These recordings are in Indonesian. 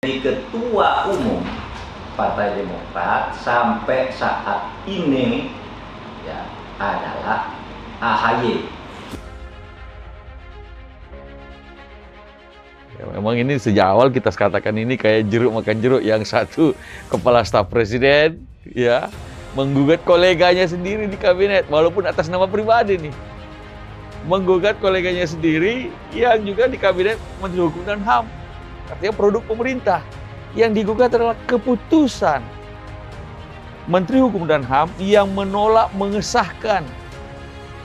Dari Ketua Umum Partai Demokrat sampai saat ini ya adalah AHY. Ya, memang ini sejak awal kita katakan ini kayak jeruk makan jeruk, yang satu kepala staf presiden ya menggugat koleganya sendiri di kabinet walaupun atas nama pribadi nih. Menggugat koleganya sendiri yang juga di kabinet Menteri Hukum dan HAM. Artinya produk pemerintah. Yang digugat adalah keputusan Menteri Hukum dan HAM yang menolak mengesahkan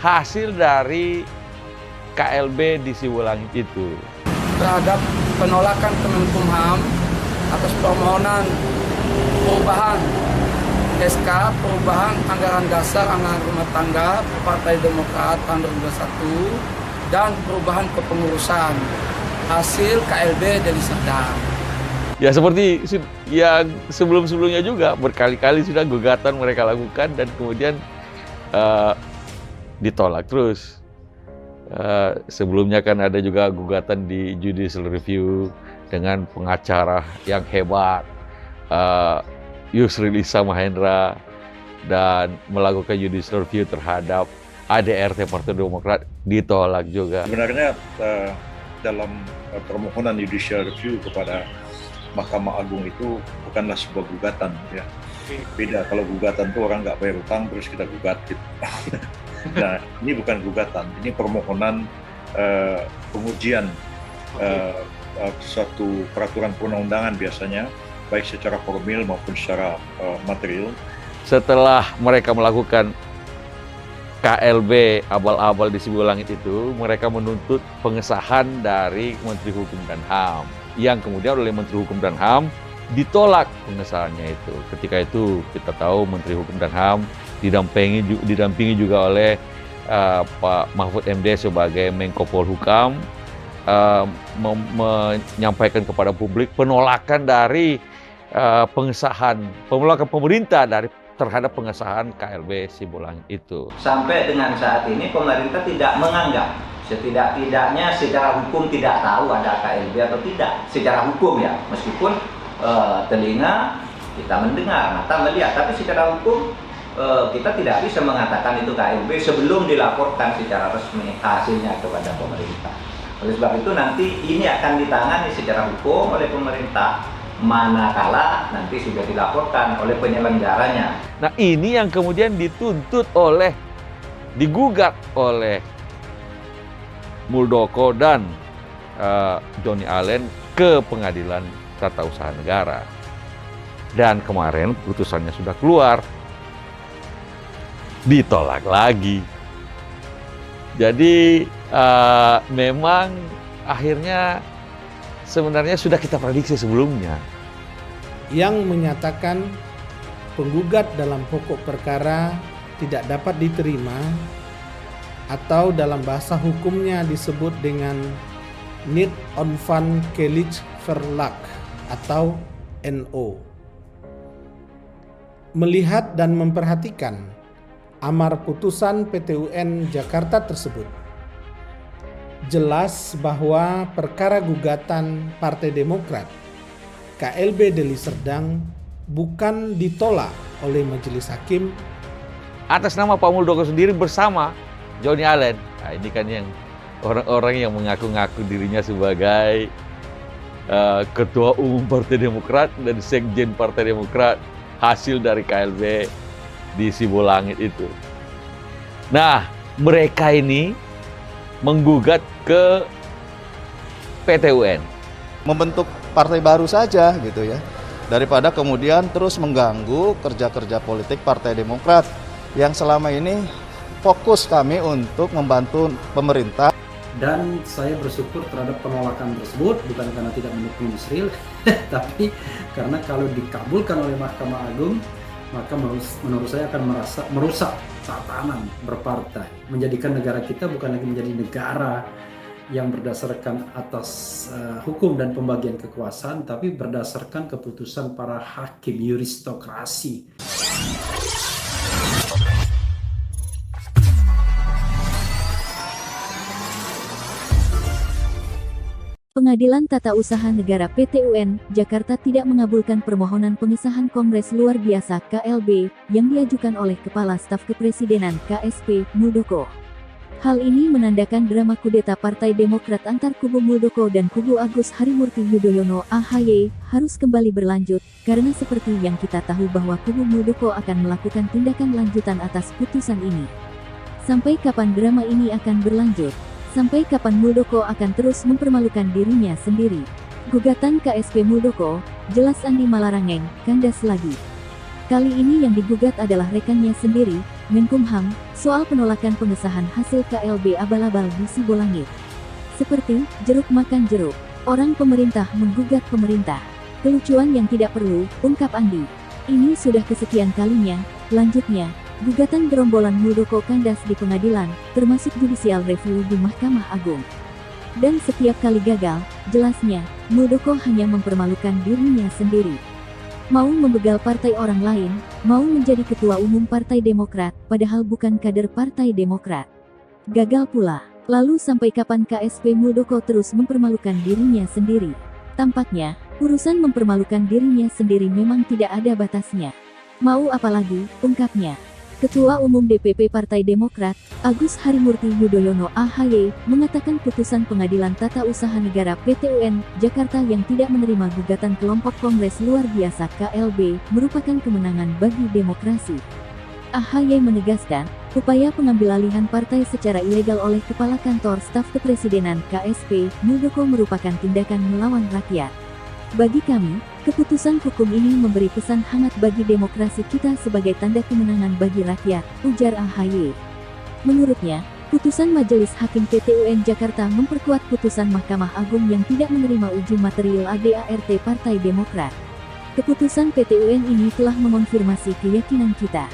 hasil dari KLB di Sibolangit itu. Terhadap penolakan Kemenkumham atas permohonan perubahan SK, perubahan anggaran dasar anggaran rumah tangga Partai Demokrat tahun 2021 dan perubahan kepengurusan hasil KLB Deli Serdang. Ya seperti yang sebelum-sebelumnya juga berkali-kali sudah gugatan mereka lakukan dan kemudian ditolak terus. Sebelumnya kan ada juga gugatan di judicial review dengan pengacara yang hebat, Yusril Iza Mahendra, dan melakukan judicial review terhadap ADRT Partai Demokrat, ditolak juga. Sebenarnya dalam permohonan judicial review kepada Mahkamah Agung itu bukanlah sebuah gugatan, ya. Beda kalau gugatan tuh orang nggak bayar utang terus kita gugat gitu. Nah, ini bukan gugatan, ini permohonan pengujian suatu peraturan perundang-undangan biasanya, baik secara formil maupun secara material. Setelah mereka melakukan KLB abal-abal di Sibolangit itu, mereka menuntut pengesahan dari Menteri Hukum dan HAM, yang kemudian oleh Menteri Hukum dan HAM ditolak pengesahannya itu. Ketika itu kita tahu Menteri Hukum dan HAM didampingi juga oleh Pak Mahfud MD sebagai Menko Polhukam, menyampaikan kepada publik penolakan dari penolakan pemerintah terhadap pengesahan KLB Sibolangit itu. Sampai dengan saat ini pemerintah tidak menganggap, setidak-tidaknya secara hukum tidak tahu ada KLB atau tidak. Secara hukum ya, meskipun telinga kita mendengar, mata melihat, tapi secara hukum kita tidak bisa mengatakan itu KLB sebelum dilaporkan secara resmi hasilnya kepada pemerintah. Oleh sebab itu nanti ini akan ditangani secara hukum oleh pemerintah manakala nanti sudah dilaporkan oleh penyelenggaranya. Nah, ini yang kemudian digugat oleh Muldoko dan Johnny Allen ke Pengadilan Tata Usaha Negara. Dan kemarin putusannya sudah keluar, ditolak lagi. Jadi memang akhirnya sebenarnya sudah kita prediksi sebelumnya. Yang menyatakan penggugat dalam pokok perkara tidak dapat diterima atau dalam bahasa hukumnya disebut dengan Niet Onafhankelijk Verlag atau NO. Melihat dan memperhatikan amar putusan PT UN Jakarta tersebut, jelas bahwa perkara gugatan Partai Demokrat KLB Deli Serdang bukan ditolak oleh Majelis Hakim Atas nama Pak Muldoko sendiri bersama Johnny Allen. Nah, ini kan yang orang-orang yang mengaku-ngaku dirinya sebagai Ketua Umum Partai Demokrat dan Sekjen Partai Demokrat hasil dari KLB di Sibolangit itu. Nah, mereka ini menggugat ke PT UN. Membentuk partai baru saja gitu ya, daripada kemudian terus mengganggu kerja-kerja politik Partai Demokrat yang selama ini fokus kami untuk membantu pemerintah. Dan saya bersyukur terhadap penolakan tersebut, bukan karena tidak mendukung Yusril, tapi karena kalau dikabulkan oleh Mahkamah Agung, maka menurut saya akan merusak tatanan berpartai, menjadikan negara kita bukan lagi menjadi negara yang berdasarkan atas hukum dan pembagian kekuasaan, tapi berdasarkan keputusan para hakim yuristokrasi. Pengadilan Tata Usaha Negara PT-UN, Jakarta tidak mengabulkan permohonan pengesahan Kongres Luar Biasa KLB yang diajukan oleh Kepala Staf Kepresidenan KSP, Muldoko. Hal ini menandakan drama kudeta Partai Demokrat antar kubu Muldoko dan kubu Agus Harimurti Yudhoyono (AHY) harus kembali berlanjut, karena seperti yang kita tahu bahwa kubu Muldoko akan melakukan tindakan lanjutan atas putusan ini. Sampai kapan drama ini akan berlanjut? Sampai kapan Muldoko akan terus mempermalukan dirinya sendiri? Gugatan KSP Muldoko, jelas Andi Malarangeng, kandas lagi. Kali ini yang digugat adalah rekannya sendiri, Menkumham, soal penolakan pengesahan hasil KLB abal-abal di Sibolangit. Seperti, jeruk makan jeruk, orang pemerintah menggugat pemerintah. Kelucuan yang tidak perlu, ungkap Andi. Ini sudah kesekian kalinya, lanjutnya. Gugatan gerombolan Muldoko kandas di pengadilan, termasuk judicial review di Mahkamah Agung. Dan setiap kali gagal, jelasnya, Muldoko hanya mempermalukan dirinya sendiri. Mau membegal partai orang lain, mau menjadi ketua umum Partai Demokrat, padahal bukan kader Partai Demokrat. Gagal pula. Lalu sampai kapan KSP Muldoko terus mempermalukan dirinya sendiri? Tampaknya, urusan mempermalukan dirinya sendiri memang tidak ada batasnya. Mau apa lagi, ungkapnya. Ketua Umum DPP Partai Demokrat, Agus Harimurti Yudhoyono (AHY), mengatakan putusan Pengadilan Tata Usaha Negara PT-UN, Jakarta yang tidak menerima gugatan kelompok Kongres Luar Biasa KLB, merupakan kemenangan bagi demokrasi. AHY menegaskan, upaya pengambilalihan partai secara ilegal oleh Kepala Kantor Staf Kepresidenan KSP, Muldoko merupakan tindakan melawan rakyat. Bagi kami, keputusan hukum ini memberi pesan hangat bagi demokrasi kita sebagai tanda kemenangan bagi rakyat, ujar AHY. Menurutnya, putusan Majelis Hakim PT-UN Jakarta memperkuat putusan Mahkamah Agung yang tidak menerima uji material ADART Partai Demokrat. Keputusan PT-UN ini telah mengonfirmasi keyakinan kita.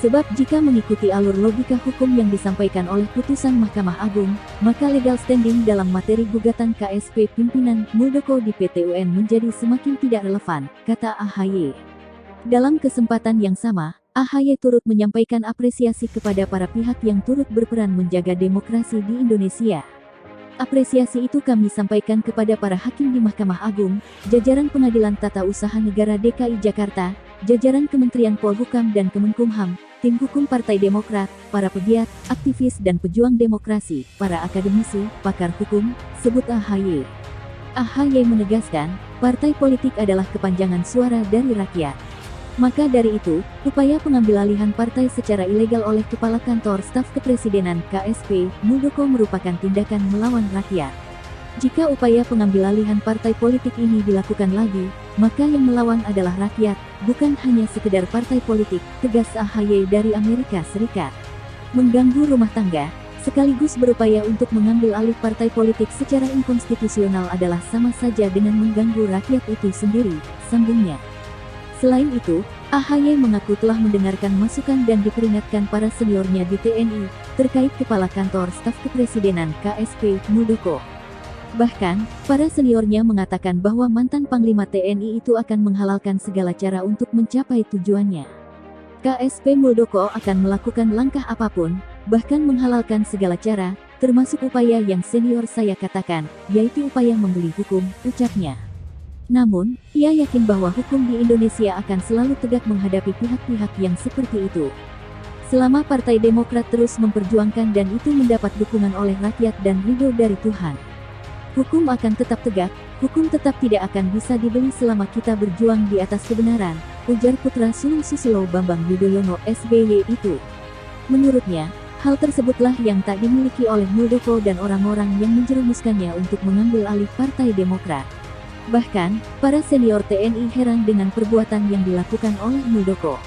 Sebab jika mengikuti alur logika hukum yang disampaikan oleh putusan Mahkamah Agung, maka legal standing dalam materi gugatan KSP pimpinan Muldoko di PT-UN menjadi semakin tidak relevan, kata AHY. Dalam kesempatan yang sama, AHY turut menyampaikan apresiasi kepada para pihak yang turut berperan menjaga demokrasi di Indonesia. Apresiasi itu kami sampaikan kepada para hakim di Mahkamah Agung, jajaran Pengadilan Tata Usaha Negara DKI Jakarta, jajaran Kementerian Polhukam dan Kemenkumham, tim hukum Partai Demokrat, para pegiat, aktivis dan pejuang demokrasi, para akademisi, pakar hukum, sebut AHY. AHY menegaskan, partai politik adalah kepanjangan suara dari rakyat. Maka dari itu, upaya pengambilalihan partai secara ilegal oleh Kepala Kantor Staf Kepresidenan KSP, Muldoko merupakan tindakan melawan rakyat. Jika upaya pengambilalihan partai politik ini dilakukan lagi, maka yang melawan adalah rakyat, bukan hanya sekedar partai politik, tegas AHY dari Amerika Serikat. Mengganggu rumah tangga, sekaligus berupaya untuk mengambil alih partai politik secara inkonstitusional adalah sama saja dengan mengganggu rakyat itu sendiri, sambungnya. Selain itu, AHY mengaku telah mendengarkan masukan dan diperingatkan para seniornya di TNI, terkait Kepala Kantor Staf Kepresidenan KSP, Muldoko. Bahkan, para seniornya mengatakan bahwa mantan Panglima TNI itu akan menghalalkan segala cara untuk mencapai tujuannya. KSP Muldoko akan melakukan langkah apapun, bahkan menghalalkan segala cara, termasuk upaya yang senior saya katakan, yaitu upaya membeli hukum, ucapnya. Namun, ia yakin bahwa hukum di Indonesia akan selalu tegak menghadapi pihak-pihak yang seperti itu. Selama Partai Demokrat terus memperjuangkan dan itu mendapat dukungan oleh rakyat dan ridho dari Tuhan. Hukum akan tetap tegak, hukum tetap tidak akan bisa dibeli selama kita berjuang di atas kebenaran, ujar putra sulung Susilo Bambang Yudhoyono SBY itu. Menurutnya, hal tersebutlah yang tak dimiliki oleh Muldoko dan orang-orang yang menjerumuskannya untuk mengambil alih Partai Demokrat. Bahkan, para senior TNI heran dengan perbuatan yang dilakukan oleh Muldoko.